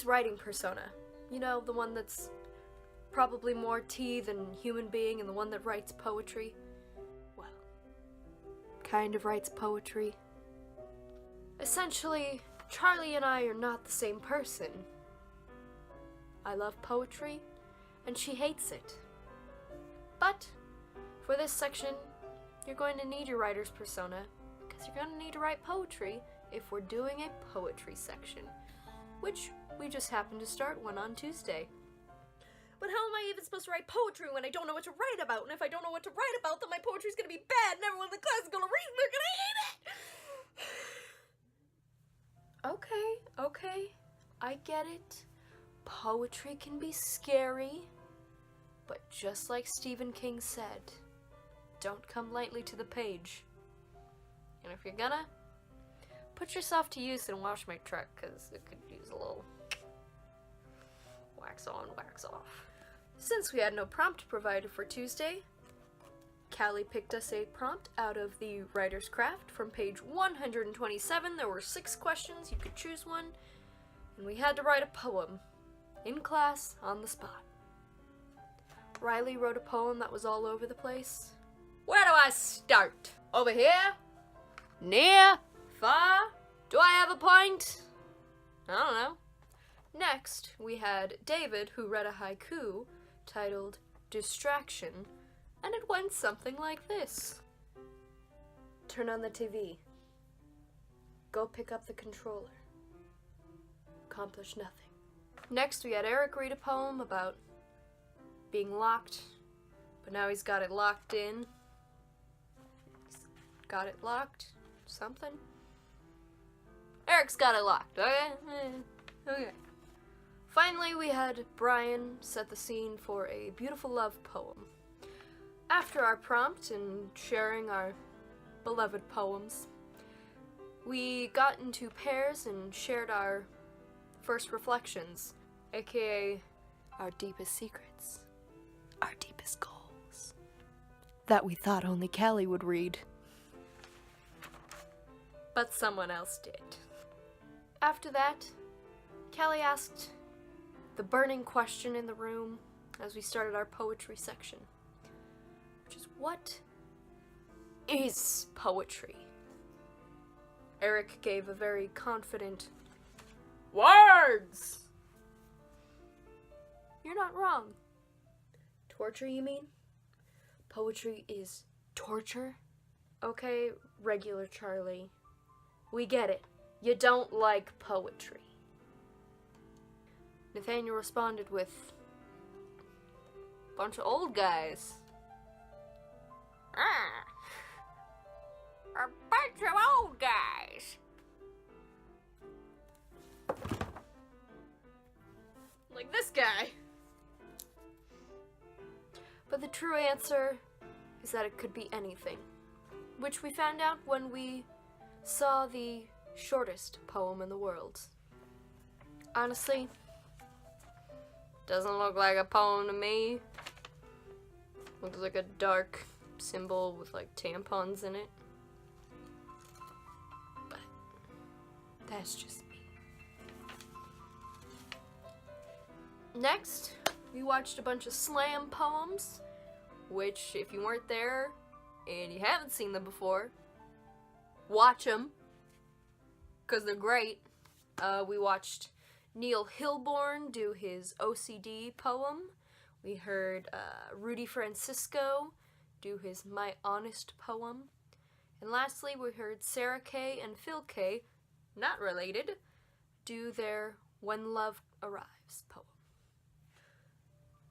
Callie writing persona. You know, the one that's probably more T than human being and the one that writes poetry. Well, kind of writes poetry. Essentially, Charlie and I are not the same person. I love poetry, and she hates it. But, for this section, you're going to need your writer's persona, because you're going to need to write poetry if we're doing a poetry section, which we just happened to start one on Tuesday. But how am I even supposed to write poetry when I don't know what to write about? And if I don't know what to write about, then my poetry's gonna be bad, and everyone in the class is gonna read and they're gonna hate it! Okay, I get it. Poetry can be scary, but just like Stephen King said, don't come lightly to the page. And if you're gonna, put yourself to use and wash my truck, because it could use a little wax on, wax off. Since we had no prompt provided for Tuesday, Callie picked us a prompt out of the Writer's Craft from page 127. There were 6 questions, you could choose one, and we had to write a poem in class on the spot. Riley wrote a poem that was all over the place. Where do I start? Over here? Near? Far? Do I have a point? I don't know. Next, we had David, who read a haiku titled Distraction, and it went something like this. Turn on the TV. Go pick up the controller. Accomplish nothing. Next, we had Eric read a poem about being locked, but now he's got it locked in. He's got it locked. Something. Eric's got it locked, okay? Okay. Finally, we had Brian set the scene for a beautiful love poem. After our prompt and sharing our beloved poems, we got into pairs and shared our first reflections, aka our deepest secrets, our deepest goals, that we thought only Callie would read. But someone else did. After that, Callie asked the burning question in the room as we started our poetry section, which is, what is poetry? Eric gave a very confident, words! You're not wrong. Torture, you mean? Poetry is torture? Okay, regular Charlie. We get it. You don't like poetry. Nathaniel responded with, bunch of old guys. A bunch of old guys. Like this guy. But the true answer is that it could be anything, which we found out when we saw the shortest poem in the world. Honestly, doesn't look like a poem to me. Looks like a dark symbol with like tampons in it. But that's just me. Next, we watched a bunch of slam poems, which if you weren't there and you haven't seen them before, watch them, because they're great. We watched Neil Hilborn do his OCD poem. We heard Rudy Francisco do his My Honest poem. And lastly, we heard Sarah Kay and Phil Kay, not related, do their When Love Arrives poem.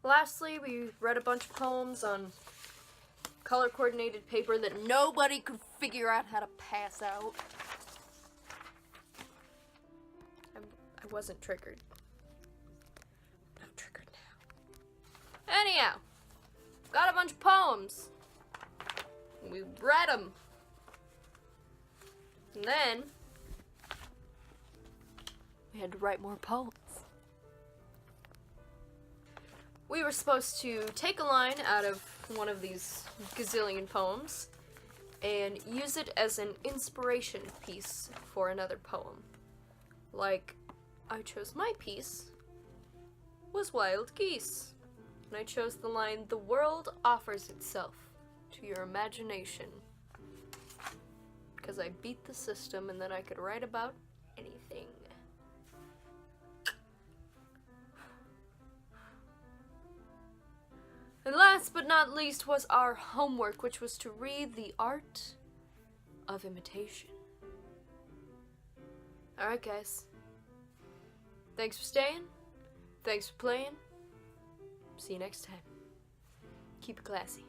Lastly, we read a bunch of poems on color-coordinated paper that nobody could figure out how to pass out. I wasn't triggered. I'm triggered now. Anyhow, got a bunch of poems. We read them. And then we had to write more poems. We were supposed to take a line out of one of these gazillion poems and use it as an inspiration piece for another poem. Like, I chose my piece was Wild Geese. And I chose the line, "The world offers itself to your imagination." Because I beat the system and then I could write about anything. And last but not least was our homework, which was to read The Art of Imitation. Alright guys, thanks for staying, thanks for playing, see you next time. Keep it classy.